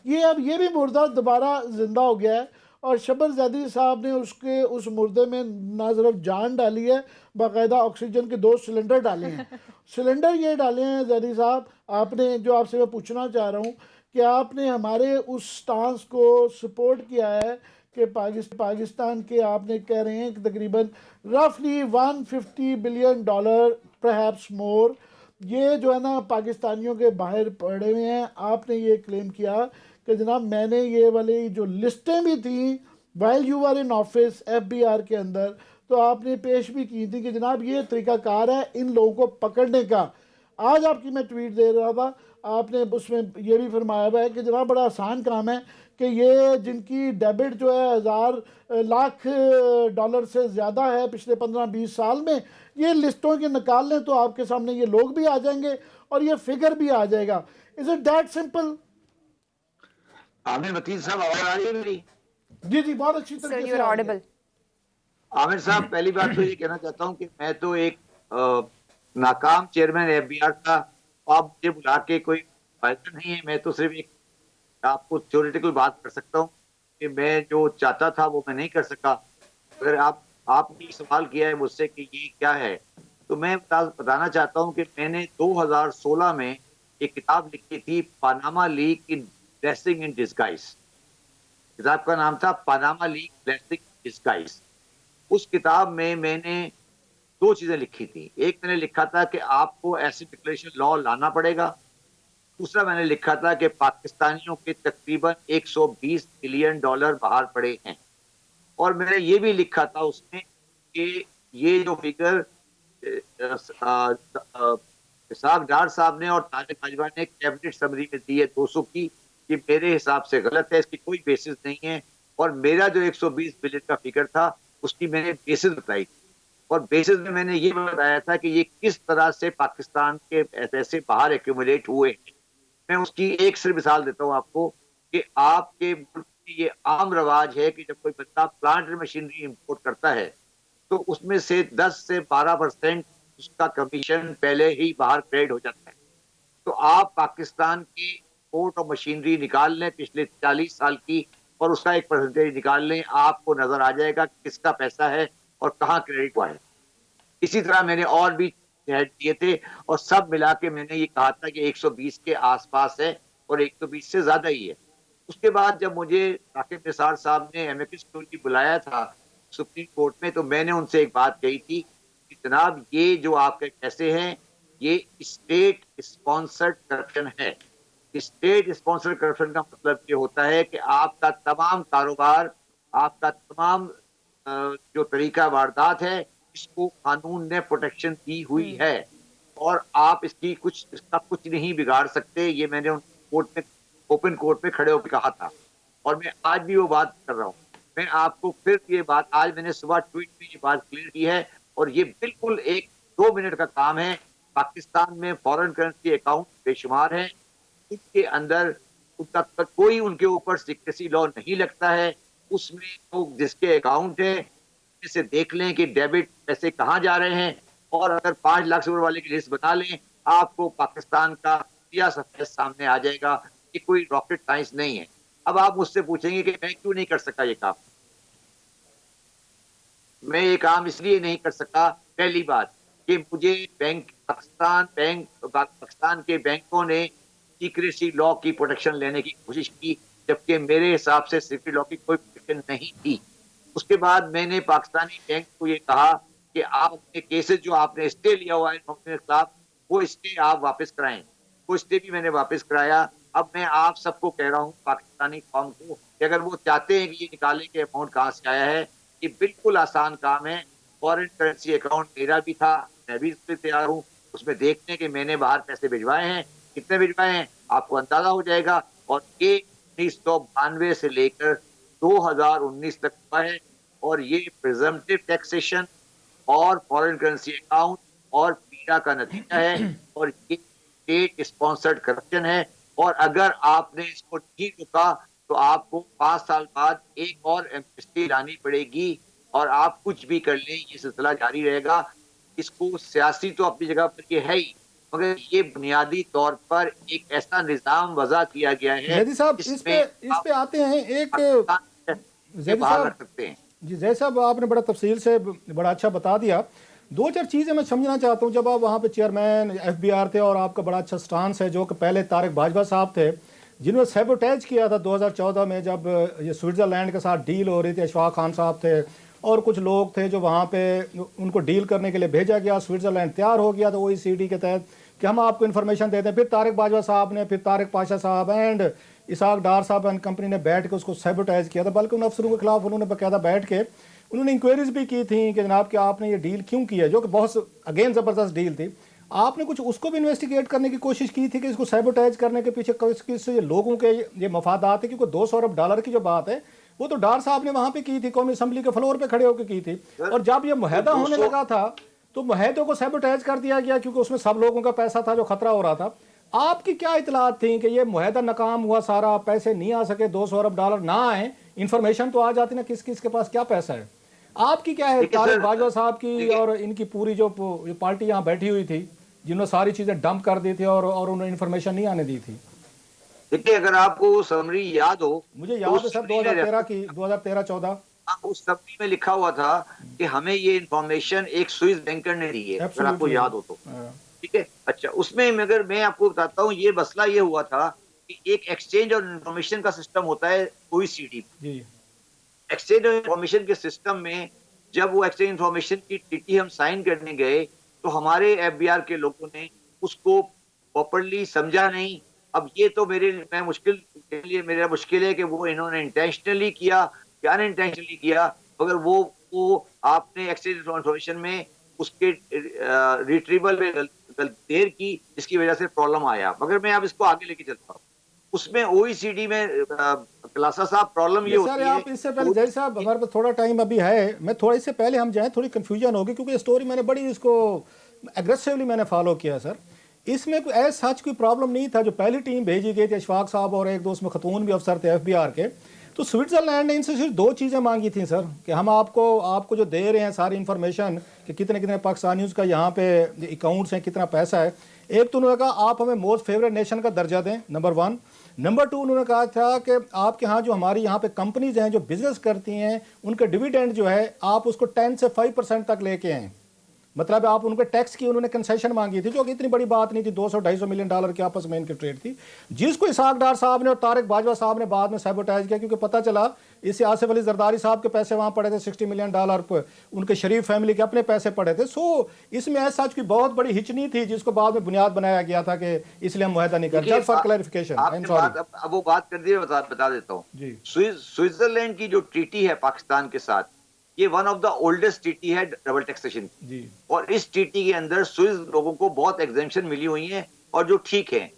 ये अब ये भी मुर्दा दोबारा जिंदा हो गया है, और शबर जैदी साहब ने उसके उस मुर्दे में ना सिर्फ जान डाली है, बाकायदा ऑक्सीजन के 2 सिलेंडर डाले हैं। सिलेंडर ये डाले हैं जैदी साहब, आपने जो आपसे मैं पूछना चाह रहा हूँ कि आपने हमारे उस स्टांस को सपोर्ट किया है कि पाकिस्तान के, आपने कह रहे हैं कि तकरीबन रफली 150 बिलियन डॉलर परहैप्स मोर ये जो है ना पाकिस्तानियों के बाहर पड़े हुए हैं। आपने ये क्लेम किया कि जनाब मैंने ये वाली जो लिस्टें भी थी while you are in office FBR के अंदर, तो आपने पेश भी की थी कि जनाब ये तरीकाकार है इन लोगों को पकड़ने का। आज आपकी मैं ट्वीट दे रहा था, आपने उसमें ये भी फरमाया हुआ है कि जनाब बड़ा आसान काम है कि ये जिनकी डेबिट जो है 1,000 लाख डॉलर से ज़्यादा है पिछले 15-20 साल में, ये लिस्टों के निकाल लें तो आपके सामने ये लोग भी आ जाएंगे और ये फिगर भी आ जाएगा। Is it that simple? Aamir वकील साहब, आवाज आ रही है मेरी? जी जी, बहुत अच्छी तरीके से आ रही है। आमिर साहब, पहली बात तो ये कहना चाहता हूँ कि मैं तो एक नाकाम चेयरमैन एफबीआर था। आप मुझे बुला के कोई फायदा नहीं है। मैं तो सिर्फ एक आपको थ्योरेटिकल बात कर सकता हूँ कि मैं जो चाहता था वो मैं नहीं कर सका। अगर आपने सवाल किया है मुझसे कि ये क्या है, तो मैं बताना चाहता हूँ कि मैंने 2016 में एक किताब लिखी थी, Panama leak in blessing in disguise. किताब का नाम था Panama leak blessing in disguise. उस किताब में मैंने दो चीजें लिखी थी। एक मैंने लिखा था कि आपको एसिड डिक्लेरेशन लॉ लाना पड़ेगा। दूसरा मैंने लिखा था कि पाकिस्तानियों के तकरीबन 120 बिलियन डॉलर बाहर पड़े हैं। और मैंने ये भी लिखा था उसमें कि ये जो फिगर इसहाक डार साहब ने और तारिक बाजवा ने कैबिनेट समरी में दी है 200 की, ये मेरे हिसाब से गलत है, इसकी कोई बेसिस नहीं है। और मेरा जो 120 बिलियन का फिगर था उसकी मैंने बेसिस बताई थी, और बेसिस में मैंने ये बताया था कि ये किस तरह से पाकिस्तान के पैसे बाहर एक्यूमुलेट हुए हैं। मैं उसकी एक सिर्फ मिसाल देता हूँ आपको कि आपके मुल्क में ये आम रवाज है कि जब कोई बंदा प्लांट मशीनरी इंपोर्ट करता है तो उसमें से 10 से 12% उसका कमीशन पहले ही बाहर क्रेडिट हो जाता है। तो आप पाकिस्तान की पोर्ट और मशीनरी निकाल लें पिछले 40 साल की, और उसका एक परसेंटेज निकाल लें, आपको नजर आ जाएगा किसका पैसा है और कहाँ क्रेडिट हुआ है। इसी तरह मैंने और भी ऐड दिए थे, और सब मिला के मैंने ये कहा था कि 120 के आसपास है और 120 से ज्यादा ही है। उसके बाद जब मुझे राकिब निसार साहब ने एमिकस क्यूरी बुलाया था सुप्रीम कोर्ट में, तो मैंने उनसे एक बात कही थी कि जनाब ये जो आपके पैसे हैं ये स्टेट स्पॉन्सर्ड करप्शन है। स्टेट स्पॉन्सर्ड करप्शन का मतलब ये होता है कि आपका तमाम कारोबार, आपका तमाम जो तरीका वारदात है, इसको कानून ने प्रोटेक्शन दी हुई है और आप इसका कुछ नहीं बिगाड़ सकते। ये मैंने उन कोर्ट में, ओपन कोर्ट में खड़े होकर कहा था, और मैं आज भी वो बात कर रहा हूँ। मैं आपको फिर ये बात, आज मैंने सुबह ट्वीट में ये बात क्लियर की है, और ये बिल्कुल 1-2 मिनट का काम है। पाकिस्तान में फॉरेन करेंसी अकाउंट बेशुमार है, इसके अंदर उनका कोई उनके ऊपर सिक्रेसी लॉ नहीं लगता है। उसमें तो जिसके अकाउंट है से देख लें कि डेबिट पैसे कहाँ जा रहे हैं, और अगर 5 लाख से ऊपर वाले की लिस्ट बना लें, आपको पाकिस्तान का सिया सफेद सामने आ जाएगा। कि कोई रॉकेट साइंस नहीं है। अब आप मुझसे पूछेंगे कि मैं क्यों नहीं कर सका ये काम। मैं ये काम इसलिए नहीं कर सका, पहली बात कि मुझे पाकिस्तान के बैंकों ने सीक्रेसी लॉ की प्रोटेक्शन लेने की कोशिश की, जबकि मेरे हिसाब से सीक्रेसी लॉ की कोई प्रोटेक्शन नहीं थी। उसके बाद मैंने पाकिस्तानी बैंक को ये कहा कि आप अपने केसेस जो आपने स्टे लिया हुआ है कंपनी के खिलाफ, वो स्टे आप वापस कराएं। वो स्टे भी मैंने वापस कराया। अब मैं आप सबको कह रहा हूँ, पाकिस्तानी कौम को, कि अगर वो चाहते हैं कि ये निकाले कि अमाउंट कहाँ से आया है, ये बिल्कुल आसान काम है। फॉरेन करेंसी अकाउंट मेरा भी था, मैं भी उससे तैयार हूँ। उसमें देखते हैं कि मैंने बाहर पैसे भिजवाए हैं, कितने भिजवाए हैं, आपको अंदाजा हो जाएगा। और ये 1992 से लेकर 2019 तक हुआ है, और ये प्रिजम्पटिव टैक्सेशन और फॉरेन करेंसी अकाउंट और पीड़ा का नतीजा है, और ये स्टेट स्पॉन्सर्ड करप्शन है। और अगर आपने इसको नहीं रुका तो आपको 5 साल बाद एक और एमनेस्टी लानी पड़ेगी, और आप कुछ भी कर लें ये सिलसिला जारी रहेगा। इसको सियासी तो अपनी जगह पर ये है ही, मगर ये बुनियादी तौर पर एक ऐसा निज़ाम वज़ा किया गया है जैदी साहब जिसमें इस पे आते हैं एक पाकिस्तान से जैदी बाहर साहब रख सकते हैं। जी जय साहब आपने बड़ा तफसील से बड़ा अच्छा बता दिया। दो चार चीज़ें मैं समझना चाहता हूँ। जब आप वहाँ पे चेयरमैन एफबीआर थे और आपका बड़ा अच्छा स्टांस है, जो कि पहले तारिक बाजवा साहब थे जिन्होंने सैबोटेज किया था 2014 में, जब ये स्विट्ज़रलैंड के साथ डील हो रही थी। अशफाक खान साहब थे और कुछ लोग थे जो वहाँ पे उनको डील करने के लिए भेजा गया। स्विट्ज़रलैंड तैयार हो गया था OECD के तहत कि हम आपको इन्फॉर्मेशन देते हैं। फिर तारिक बाजवा साहब ने, फिर तारिक पाशा साहब एंड इसाक डार साहब एंड कंपनी ने बैठ के उसको सैबोटाइज किया था। बल्कि उन अफसरों के खिलाफ उन्होंने बाकायदा बैठ के उन्होंने इंक्वायरीज भी की थी कि जनाब कि आपने ये डील क्यों किया, जो कि बहुत अगेन ज़बरदस्त डील थी। आपने कुछ उसको भी इन्वेस्टिगेट करने की कोशिश की थी कि इसको सैबोटाइज करने के पीछे किस किस लोगों के ये मफादात है? क्योंकि 200 अरब डॉलर की जो बात है वो तो डार साहब ने वहाँ पे की थी, कौमी असम्बली के फ्लोर पे खड़े होकर की थी। और जब ये मुहैदा होने लगा था तो मुहैदे को सैबोटाइज कर दिया गया, क्योंकि उसमें सब लोगों का पैसा था जो खतरा हो रहा था। आपकी क्या इतलात थी कि ये मुहैदा नाकाम हुआ, सारा पैसे नहीं आ सके, 200 अरब डॉलर ना आए? इन्फॉर्मेशन तो आ जाती ना किस किस के पास क्या पैसा है। आपकी क्या है तारिक बाजवा साहब की और इनकी पूरी जो पार्टी यहाँ बैठी हुई थी जिन्होंने सारी चीजें डंप कर दी थी और उन्होंने इन्फॉर्मेशन नहीं आने दी थी? देखिए, अगर आपको समरी याद हो, मुझे याद है सर 2013 की, 2013-14 उस समरी में लिखा हुआ था कि हमें ये इन्फॉर्मेशन एक स्विस बैंकर ने दी है, अगर आपको याद हो तो। ठीक है, अच्छा, उसमें मगर मैं आपको बताता हूँ, ये मसला ये हुआ था कि एक एक्सचेंज और इन्फॉर्मेशन का सिस्टम होता है OECD। एक्सचेंज और इन्फॉर्मेशन के सिस्टम में जब वो एक्सचेंज इन्फॉर्मेशन की टीटी हम साइन करने गए तो हमारे FBR के लोगों ने उसको प्रॉपर्ली समझा नहीं। अब ये तो मेरा मुश्किल है कि वो इन्होंने इंटेंशनली किया या अनइंटेंशनली किया, मगर वो आपने एक्सचेंज इन्फॉर्मेशन में उसके रिट्रीवल में देर की, जिसकी वजह से प्रॉब्लम आया। मगर मैं अब इसको आगे लेके चलता हूँ। उसमें OECD में खलासा साहब प्रॉब्लम ये होती है। आप इससे पहले जय साहब, हमारे पास थोड़ा टाइम अभी है, मैं थोड़ा इससे पहले हम जाएं, थोड़ी कंफ्यूजन होगी क्योंकि स्टोरी मैंने बड़ी इसको एग्रेसिवली मैंने फॉलो किया सर। इसमें कोई ऐसा सच कोई प्रॉब्लम नहीं था। जो पहली टीम भेजी गई थी अशफाक साहब और एक दो उसमें खतून भी अफसर थे FBR के, तो स्विट्ज़रलैंड ने इनसे सिर्फ दो चीज़ें मांगी थी सर कि हम आपको जो दे रहे हैं सारी इन्फॉर्मेशन कि कितने कितने पाकिस्तानियों का यहाँ पे अकाउंट्स हैं, कितना पैसा है। एक तो उन्होंने कहा आप हमें मोस्ट फेवरेट नेशन का दर्जा दें, नंबर 1। नंबर 2 उन्होंने कहा था कि आपके यहाँ जो हमारी यहाँ पे कंपनीज हैं जो बिजनेस करती हैं उनके डिविडेंड जो है आप उसको 10 से 5% तक लेके आएँ। मतलब आप उनके टैक्स की उन्होंने कंसेशन मांगी थी, जो कि इतनी बड़ी बात नहीं थी। 200-250 मिलियन डॉलर की आपस में इनकी ट्रेड थी, जिसको इसाक डार साहब ने और तारिक बाजवा साहब ने बाद में सैबोटाइज किया, क्योंकि पता चला इससे आसिफ अली जरदारी साहब के पैसे वहाँ पड़े थे 60 मिलियन डॉलर पर, उनके शरीफ फैमिली के अपने पैसे पड़े थे। सो इसमें ऐसा सच की बहुत बड़ी हिचनी थी जिसको बाद में बुनियाद बनाया गया था कि इसलिए हम मुहैदा नहीं करते। फॉर क्लैरिफिकेशन, अब वो बात कर दी, बता देता हूँ। स्विट्जरलैंड की जो ट्रीटी है पाकिस्तान के साथ, ये one of the oldest treaty है डबल टैक्सेशन की, और इस ट्रीटी के अंदर स्विस लोगों को बहुत एग्जेम्पशन मिली हुई है और जो ठीक है।